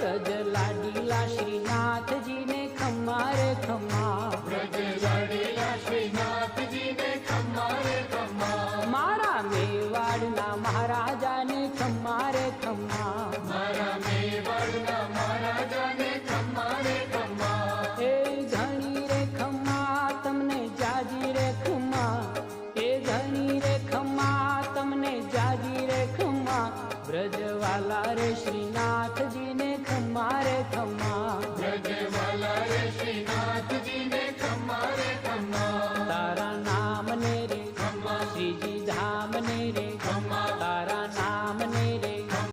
व्रज लाडीला श्रीनाथ जी ने खम्मा रे खम्मा, व्रज लाडीला श्रीनाथ जी ने खम्मा रे खम्मा, मारा मेवाड़ना महाराजा ने खम्मा रे खम्मा, मारा मेवाड़ना महाराजा ने खम्मा रे खम्मा, ए धनी रे खम्मा तमने जाजी रे खम्मा, ए धनी रे खम्मा तमने जाजी रे खम्मा, ब्रजवाला रे श्रीनाथ जी ने खम्मा रे खम्मा, ब्रजवाला रे श्रीनाथ जी ने